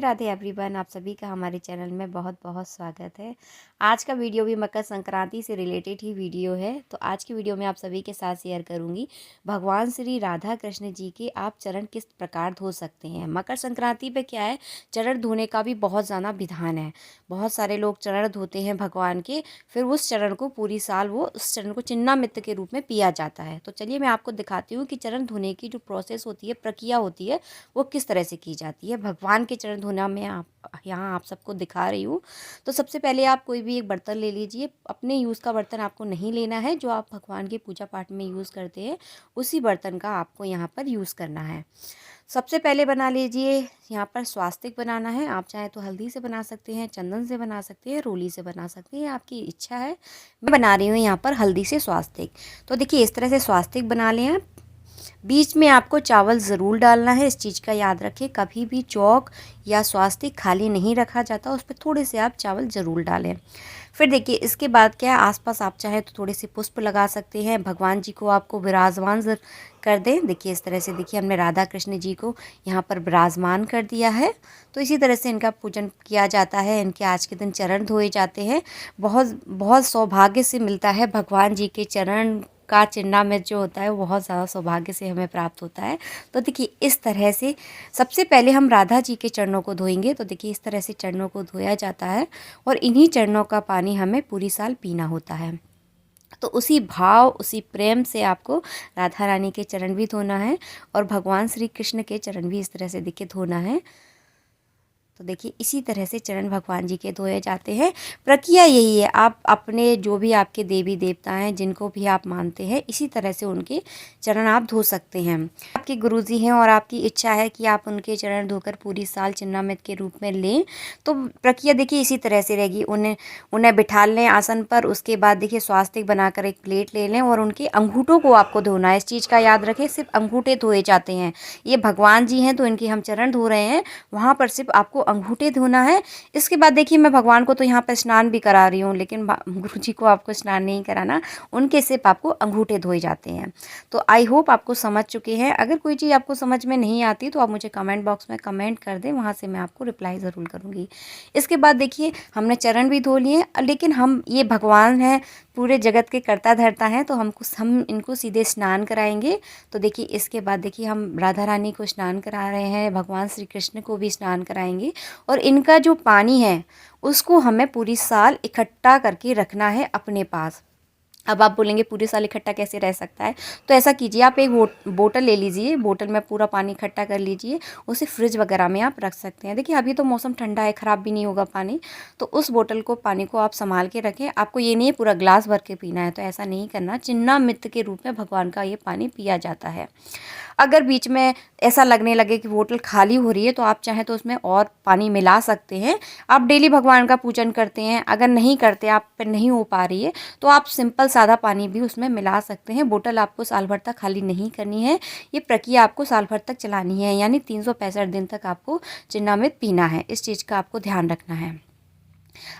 Radhe everyone, आप सभी का हमारे चैनल में बहुत बहुत स्वागत है। आज का वीडियो भी मकर संक्रांति से रिलेटेड ही वीडियो है। तो आज की वीडियो में आप सभी के साथ शेयर करूंगी भगवान श्री राधा कृष्ण जी के आप चरण किस प्रकार धो सकते हैं। मकर संक्रांति पे क्या है, चरण धोने का भी बहुत ज़्यादा विधान है। बहुत सारे लोग चरण धोते हैं भगवान के, फिर उस चरण को पूरी साल वो उस चरण को चिन्नामित्त के रूप में पिया जाता है। तो चलिए मैं आपको दिखाती हूँ कि चरण धोने की जो प्रोसेस होती है, प्रक्रिया होती है, वो किस तरह से की जाती है। भगवान के चरण धोना मैं आप सबको दिखा रही हूँ। तो सबसे पहले आप कोई भी एक बर्तन ले लीजिए। अपने यूज़ का बर्तन आपको नहीं लेना है, जो आप भगवान की पूजा पाठ में यूज़ करते हैं उसी बर्तन का आपको यहाँ पर यूज़ करना है। सबसे पहले बना लीजिए, यहाँ पर स्वास्तिक बनाना है। आप चाहे तो हल्दी से बना सकते हैं, चंदन से बना सकते हैं, रोली से बना सकते हैं, आपकी इच्छा है। मैं बना रही हूँ यहाँ पर हल्दी से स्वास्तिक। तो देखिए इस तरह से स्वास्तिक बना लें आप। बीच में आपको चावल ज़रूर डालना है, इस चीज़ का याद रखें। कभी भी चौक या स्वास्तिक खाली नहीं रखा जाता, उस पर थोड़े से आप चावल ज़रूर डालें। फिर देखिए इसके बाद क्या है, आसपास आप चाहे तो थोड़े से पुष्प लगा सकते हैं। भगवान जी को आपको विराजमान कर दें। देखिए इस तरह से, देखिए हमने राधा कृष्ण जी को यहाँ पर विराजमान कर दिया है। तो इसी तरह से इनका पूजन किया जाता है। इनके आज के दिन चरण धोए जाते हैं। बहुत बहुत सौभाग्य से मिलता है भगवान जी के चरण का चिन्नामिर्त जो होता है, वो बहुत ज़्यादा सौभाग्य से हमें प्राप्त होता है। तो देखिए इस तरह से सबसे पहले हम राधा जी के चरणों को धोएंगे। तो देखिए इस तरह से चरणों को धोया जाता है और इन्हीं चरणों का पानी हमें पूरी साल पीना होता है। तो उसी भाव, उसी प्रेम से आपको राधा रानी के चरण भी धोना है और भगवान श्री कृष्ण के चरण भी इस तरह से देखिए धोना है। तो देखिए इसी तरह से चरण भगवान जी के धोए जाते हैं। प्रक्रिया यही है, आप अपने जो भी आपके देवी देवता हैं, जिनको भी आप मानते हैं, इसी तरह से उनके चरण आप धो सकते हैं। आपके गुरुजी हैं और आपकी इच्छा है कि आप उनके चरण धोकर पूरी साल चिन्नामित्त के रूप में लें, तो प्रक्रिया देखिए इसी तरह से रहेगी। उन्हें बिठा लें आसन पर। उसके बाद देखिए स्वास्तिक बनाकर एक प्लेट ले लें और उनके अंगूठों को आपको धोना है। इस चीज़ का याद रखें, सिर्फ अंगूठे धोए जाते हैं। ये भगवान जी हैं तो इनके हम चरण धो रहे हैं, वहाँ पर सिर्फ आपको अंगूठे धोना है। इसके बाद देखिए मैं भगवान को तो यहाँ पर स्नान भी करा रही हूँ, लेकिन गुरु जी को आपको स्नान नहीं कराना, उनके सिर्फ आपको अंगूठे धोए जाते हैं। तो आई होप आपको समझ चुके हैं। अगर कोई चीज़ आपको समझ में नहीं आती तो आप मुझे कमेंट बॉक्स में कमेंट कर दें, वहाँ से मैं आपको रिप्लाई ज़रूर करूँगी। इसके बाद देखिए हमने चरण भी धो लिए, लेकिन हम ये भगवान हैं, पूरे जगत के कर्ता धर्ता हैं, तो हम इनको सीधे स्नान कराएंगे। तो देखिए इसके बाद देखिए हम राधा रानी को स्नान करा रहे हैं, भगवान श्री कृष्ण को भी स्नान कराएंगे और इनका जो पानी है उसको हमें पूरी साल इकट्ठा करके रखना है अपने पास। अब आप बोलेंगे पूरे साल इकट्ठा कैसे रह सकता है, तो ऐसा कीजिए, आप एक बोतल ले लीजिए, बोतल में पूरा पानी इकट्ठा कर लीजिए, उसे फ्रिज वगैरह में आप रख सकते हैं। देखिए अभी तो मौसम ठंडा है, ख़राब भी नहीं होगा पानी, तो उस बोतल को, पानी को आप संभाल के रखें। आपको ये नहीं है पूरा ग्लास भर के पीना है, तो ऐसा नहीं करना। चिन्नामित्त के रूप में भगवान का ये पानी पिया जाता है। अगर बीच में ऐसा लगने लगे कि बोतल खाली हो रही है, तो आप चाहें तो उसमें और पानी मिला सकते हैं। आप डेली भगवान का पूजन करते हैं, अगर नहीं करते, आप पर नहीं हो पा रही है, तो आप सिंपल सादा पानी भी उसमें मिला सकते हैं। बोतल आपको साल भर तक खाली नहीं करनी है, ये प्रक्रिया आपको साल भर तक चलानी है, यानी 365 दिन तक आपको चिन्नामिर्त पीना है। इस चीज़ का आपको ध्यान रखना है।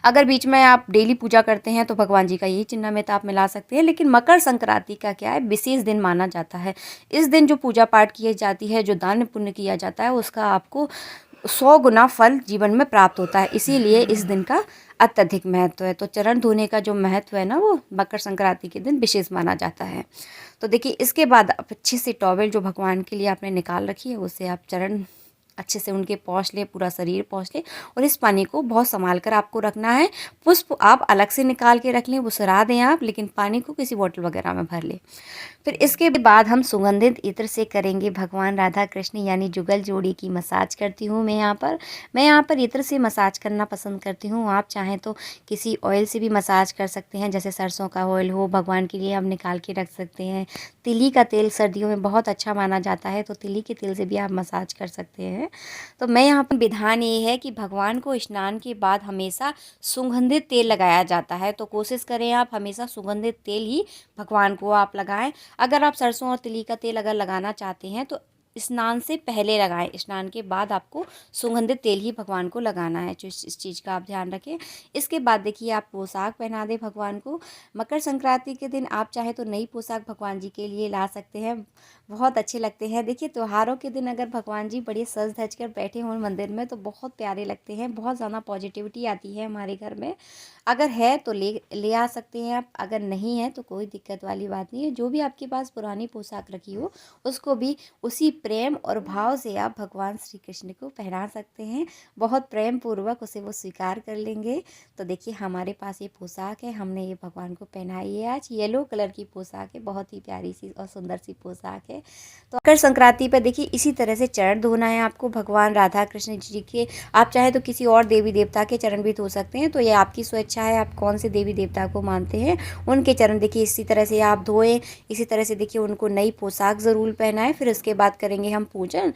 अगर बीच में आप डेली पूजा करते हैं तो भगवान जी का यही चिन्नामिर्त आप मिला सकते हैं। लेकिन मकर संक्रांति का क्या है, विशेष दिन माना जाता है। इस दिन जो पूजा पाठ की जाती है, जो दान पुण्य किया जाता है, उसका आपको 100 गुना फल जीवन में प्राप्त होता है। इसीलिए इस दिन का अत्यधिक महत्व है। तो चरण धोने का जो महत्व है ना, वो मकर संक्रांति के दिन विशेष माना जाता है। तो देखिए इसके बाद आप अच्छे से टॉवेल जो भगवान के लिए आपने निकाल रखी है, उससे आप चरण अच्छे से उनके पोंछ लें, पूरा शरीर पोंछ लें और इस पानी को बहुत संभाल कर आपको रखना है। पुष्प आप अलग से निकाल के रख लें, वो सरा दें आप, लेकिन पानी को किसी बोतल वगैरह में भर लें। फिर इसके बाद हम सुगंधित इत्र से करेंगे भगवान राधा कृष्ण यानी जुगल जोड़ी की मसाज करती हूँ मैं यहाँ पर इत्र से मसाज करना पसंद करती हूँ। आप चाहें तो किसी ऑयल से भी मसाज कर सकते हैं, जैसे सरसों का ऑयल हो, भगवान के लिए आप निकाल के रख सकते हैं। तिली का तेल सर्दियों में बहुत अच्छा माना जाता है, तो तिली के तेल से भी आप मसाज कर सकते हैं। तो मैं यहाँ पर विधान ये है कि भगवान को स्नान के बाद हमेशा सुगंधित तेल लगाया जाता है, तो कोशिश करें आप हमेशा सुगंधित तेल ही भगवान को आप लगाएं। अगर आप सरसों और तिली का तेल अगर लगाना चाहते हैं तो स्नान से पहले लगाएं। स्नान के बाद आपको सुगंधित तेल ही भगवान को लगाना है, तो इस चीज़ का आप ध्यान रखें। इसके बाद देखिए आप पोशाक पहना दें भगवान को। मकर संक्रांति के दिन आप चाहे तो नई पोशाक भगवान जी के लिए ला सकते हैं, बहुत अच्छे लगते हैं। देखिए त्योहारों के दिन अगर भगवान जी बड़े सज धज कर बैठे हों मंदिर में तो बहुत प्यारे लगते हैं, बहुत ज़्यादा पॉजिटिविटी आती है हमारे घर में। अगर है तो ले ले आ सकते हैं आप, अगर नहीं है तो कोई दिक्कत वाली बात नहीं है। जो भी आपके पास पुरानी पोशाक रखी हो उसको भी उसी प्रेम और भाव से आप भगवान श्री कृष्ण को पहना सकते हैं, बहुत प्रेम पूर्वक उसे वो स्वीकार कर लेंगे। तो देखिए हमारे पास ये पोशाक है, हमने ये भगवान को पहनाई है आज। येलो कलर की पोशाक है, बहुत ही प्यारी सी और सुंदर सी पोशाक है। तो मकर संक्रांति पर देखिए इसी तरह से चरण धोना है आपको भगवान राधा कृष्ण जी के। आप चाहे तो किसी और देवी देवता के चरण भी धो सकते हैं, तो ये आपकी स्वेच्छा है, आप कौन से देवी देवता को मानते हैं उनके चरण देखिए इसी तरह से आप धोएं। इसी तरह से देखिए उनको नई पोशाक ज़रूर पहनाएं, फिर उसके बाद करेंगे हम पूजन।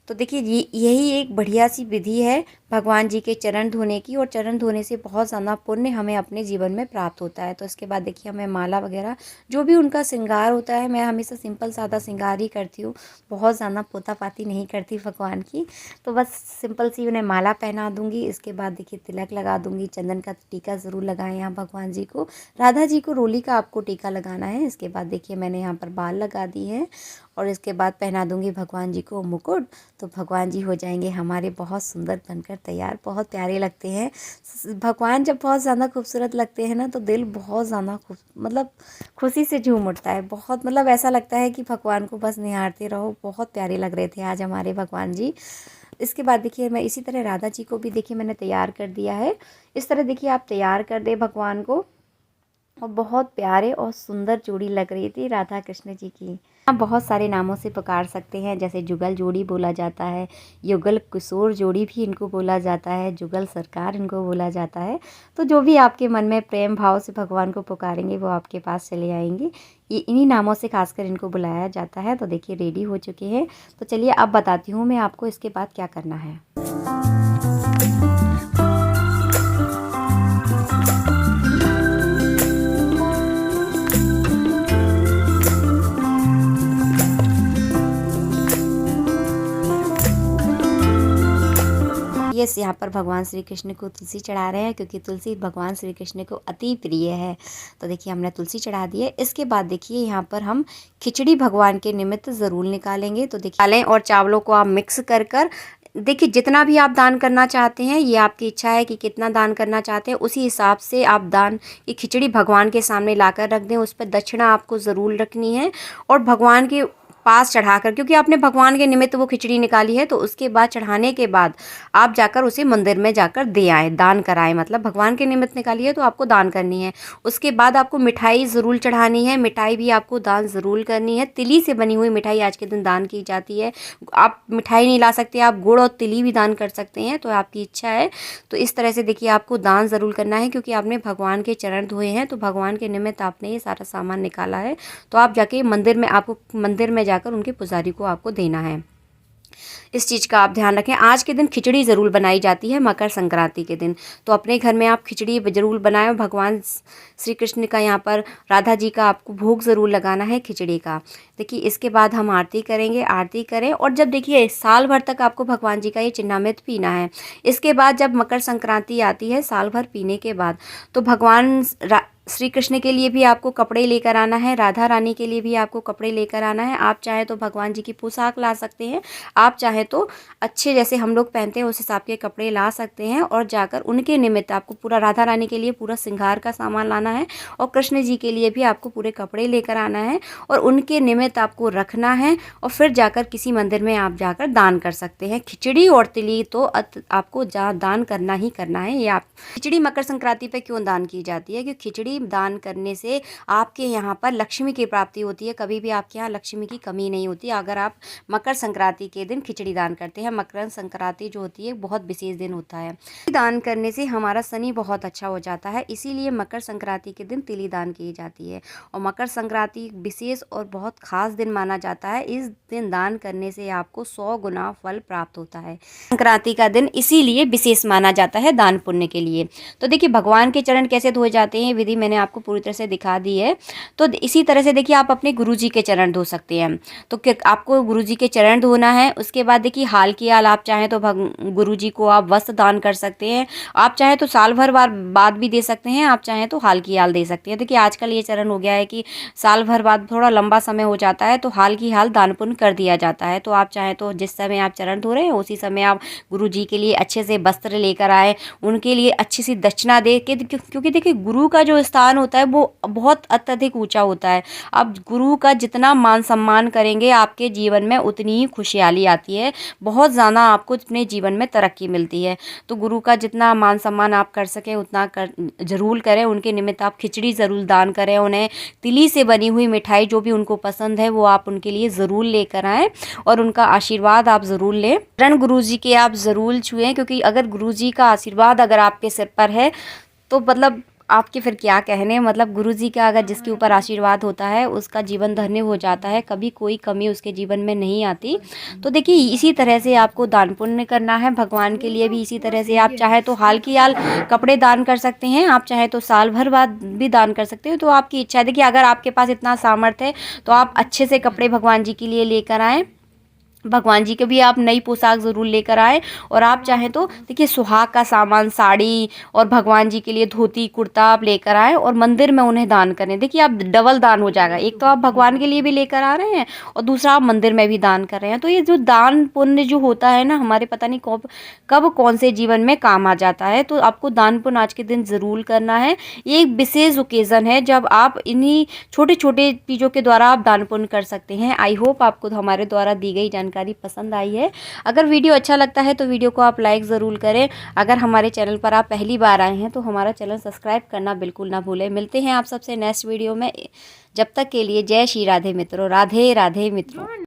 तो देखिए यही एक बढ़िया सी विधि है भगवान जी के चरण धोने की, और चरण धोने से बहुत ज़्यादा पुण्य हमें अपने जीवन में प्राप्त होता है। तो इसके बाद देखिए हमें माला वगैरह जो भी उनका श्रृंगार होता है, मैं हमेशा सिंपल सादा श्रृंगार ही करती हूँ, बहुत ज़्यादा पोता पाती नहीं करती भगवान की। तो बस सिंपल सी उन्हें माला पहना दूँगी। इसके बाद देखिए तिलक लगा दूँगी, चंदन का टीका ज़रूर लगाएं यहाँ भगवान जी को। राधा जी को रोली का आपको टीका लगाना है। इसके बाद देखिए मैंने यहाँ पर बाल लगा दी है, और इसके बाद पहना दूँगी भगवान जी को मुकुट। तो भगवान जी हो जाएंगे हमारे बहुत सुंदर बनकर तैयार, बहुत प्यारे लगते हैं भगवान। जब बहुत ज़्यादा खूबसूरत लगते हैं ना तो दिल बहुत ज़्यादा मतलब खुशी से झूम उठता है, बहुत मतलब ऐसा लगता है कि भगवान को बस निहारते रहो। बहुत प्यारे लग रहे थे आज हमारे भगवान जी। इसके बाद देखिए मैं इसी तरह राधा जी को भी देखिए मैंने तैयार कर दिया है। इस तरह देखिए आप तैयार कर दे भगवान को, और बहुत प्यारे और सुंदर जोड़ी लग रही थी राधा कृष्ण जी की। आप बहुत सारे नामों से पुकार सकते हैं, जैसे जुगल जोड़ी बोला जाता है, युगल किशोर जोड़ी भी इनको बोला जाता है, जुगल सरकार इनको बोला जाता है। तो जो भी आपके मन में प्रेम भाव से भगवान को पुकारेंगे वो आपके पास चले आएंगे। ये इन्हीं नामों से खासकर इनको बुलाया जाता है। तो देखिए रेडी हो चुके हैं, तो चलिए अब बताती हूँ मैं आपको इसके बाद क्या करना है। यहाँ पर भगवान श्री कृष्ण को तुलसी चढ़ा रहे हैं, क्योंकि तुलसी भगवान श्री कृष्ण को अति प्रिय है। तो देखिए हमने तुलसी चढ़ा दी है। इसके बाद देखिए यहाँ पर हम खिचड़ी भगवान के निमित्त ज़रूर निकालेंगे। तो देखिए दालें और चावलों को आप मिक्स कर कर देखिए जितना भी आप दान करना चाहते हैं, ये आपकी इच्छा है कि कितना दान करना चाहते हैं, उसी हिसाब से आप दान की खिचड़ी भगवान के सामने लाकर रख दें। उस पर दक्षिणा आपको ज़रूर रखनी है, और भगवान के पास चढ़ाकर, क्योंकि आपने भगवान के निमित्त वो खिचड़ी निकाली है, तो उसके बाद चढ़ाने के बाद आप जाकर उसे मंदिर में जाकर दे आएँ, दान कराएं। मतलब भगवान के निमित्त निकाली है तो आपको दान करनी है। उसके बाद आपको मिठाई ज़रूर चढ़ानी है, मिठाई भी आपको दान ज़रूर करनी है। तिली से बनी हुई मिठाई आज के दिन दान की जाती है। आप मिठाई नहीं ला सकते, आप गुड़ और तिली भी दान कर सकते हैं, तो आपकी इच्छा है। तो इस तरह से देखिए आपको दान ज़रूर करना है, क्योंकि आपने भगवान के चरण धोए हैं, तो भगवान के निमित्त आपने ये सारा सामान निकाला है। तो आप जाके मंदिर में, आपको मंदिर में जाकर उनके पुजारी को आपको देना है। इस चीज़ का आप ध्यान रखें। आज के दिन खिचड़ी ज़रूर बनाई जाती है मकर संक्रांति के दिन, तो अपने घर में आप खिचड़ी ज़रूर बनाएं। भगवान श्री कृष्ण का, यहाँ पर राधा जी का आपको भोग ज़रूर लगाना है खिचड़ी का। देखिए इसके बाद हम आरती करेंगे, आरती करें। और जब देखिए साल भर तक आपको भगवान जी का ये चिन्नामृत पीना है। इसके बाद जब मकर संक्रांति आती है साल भर पीने के बाद, तो भगवान श्री कृष्ण के लिए भी आपको कपड़े लेकर आना है, राधा रानी के लिए भी आपको कपड़े लेकर आना है। आप चाहे तो भगवान जी की पोशाक ला सकते हैं, आप चाहे तो अच्छे जैसे हम लोग पहनते हैं उस हिसाब के कपड़े ला सकते हैं, और जाकर उनके निमित्त आपको पूरा, राधा रानी के लिए पूरा श्रृंगार का सामान लाना है, और कृष्ण जी के लिए भी आपको पूरे कपड़े लेकर आना है, और उनके निमित्त आपको रखना है। और फिर जाकर किसी मंदिर में आप जाकर दान कर सकते हैं। खिचड़ी और तिली तो आपको दान करना ही करना है। ये आप खिचड़ी मकर संक्रांति पर क्यों दान की जाती है? क्योंकि खिचड़ी दान करने से आपके यहाँ पर लक्ष्मी की प्राप्ति होती है। कभी भी आपके यहाँ लक्ष्मी की कमी नहीं होती अगर आप मकर संक्रांति के दिन खिचड़ी दान करते हैं। मकर संक्रांति जो होती है बहुत विशेष दिन होता है। दान करने से हमारा शनि बहुत अच्छा हो जाता है, इसीलिए मकर संक्रांति के दिन तिली दान की जाती है। और मकर संक्रांति विशेष और बहुत खास दिन माना जाता है। इस दिन दान करने से आपको 100 गुना फल प्राप्त होता है। संक्रांति का दिन इसीलिए विशेष माना जाता है दान पुण्य के लिए। तो देखिए भगवान के चरण कैसे धोए जाते हैं, विधि मैंने आपको पूरी तरह से दिखा दी है। तो इसी तरह से देखिए आप अपने गुरुजी के चरण धो सकते हैं। तो आपको गुरुजी के चरण धोना है। उसके बाद देखिए हाल की हाल आप चाहें तो गुरुजी को आप वस्त्र दान कर सकते हैं। आप चाहें तो साल भर बाद भी दे सकते हैं, आप चाहें तो हाल की हाल दे सकते हैं। देखिए आजकल ये चरण हो गया है कि साल भर बाद थोड़ा लंबा समय हो जाता है तो हाल की हाल दान पुण्य कर दिया जाता है। तो आप चाहें तो जिस समय आप चरण धो रहे हैं उसी समय आप गुरुजी के लिए अच्छे से वस्त्र लेकर आए, उनके लिए अच्छी सी दक्षिणा दे के, क्योंकि देखिए गुरु का जो स्थान होता है वो बहुत अत्यधिक ऊंचा होता है। आप गुरु का जितना मान सम्मान करेंगे आपके जीवन में उतनी ही खुशहाली आती है, बहुत ज़्यादा आपको अपने जीवन में तरक्की मिलती है। तो गुरु का जितना मान सम्मान आप कर सकें उतना ज़रूर करें। उनके निमित्त आप खिचड़ी ज़रूर दान करें, उन्हें तिली से बनी हुई मिठाई जो भी उनको पसंद है वो आप उनके लिए ज़रूर लेकर आएँ और उनका आशीर्वाद आप ज़रूर लें। चरण गुरुजी के आप ज़रूर छुएं, क्योंकि अगर गुरुजी का आशीर्वाद अगर आपके सिर पर है तो मतलब आपके फिर क्या कहने, मतलब गुरुजी का अगर जिसके ऊपर आशीर्वाद होता है उसका जीवन धन्य हो जाता है, कभी कोई कमी उसके जीवन में नहीं आती। तो देखिए इसी तरह से आपको दान पुण्य करना है भगवान के लिए भी। इसी तरह से आप चाहे तो हाल की हाल कपड़े दान कर सकते हैं, आप चाहे तो साल भर बाद भी दान कर सकते हो, तो आपकी इच्छा है। देखिए अगर आपके पास इतना सामर्थ्य है तो आप अच्छे से कपड़े भगवान जी के लिए लेकर आएँ, भगवान जी के भी आप नई पोशाक ज़रूर लेकर आए। और आप चाहें तो देखिए सुहाग का सामान, साड़ी और भगवान जी के लिए धोती कुर्ता आप लेकर आए और मंदिर में उन्हें दान करें। देखिए आप डबल दान हो जाएगा, एक तो आप भगवान के लिए भी लेकर आ रहे हैं और दूसरा आप मंदिर में भी दान कर रहे हैं। तो ये जो दान पुण्य जो होता है ना, हमारे पता नहीं कब कब कौन से जीवन में काम आ जाता है। तो आपको दान पुण्य आज के दिन ज़रूर करना है। ये एक विशेष ओकेज़न है जब आप इन्हीं छोटे छोटे चीज़ों के द्वारा आप दान पुण्य कर सकते हैं। आई होप आपको हमारे द्वारा दी गई जानकारी पसंद आई है। अगर वीडियो अच्छा लगता है तो वीडियो को आप लाइक ज़रूर करें। अगर हमारे चैनल पर आप पहली बार आए हैं तो हमारा चैनल सब्सक्राइब करना बिल्कुल ना भूलें। मिलते हैं आप सबसे नेक्स्ट वीडियो में। जब तक के लिए जय श्री राधे मित्रों। राधे राधे मित्रों।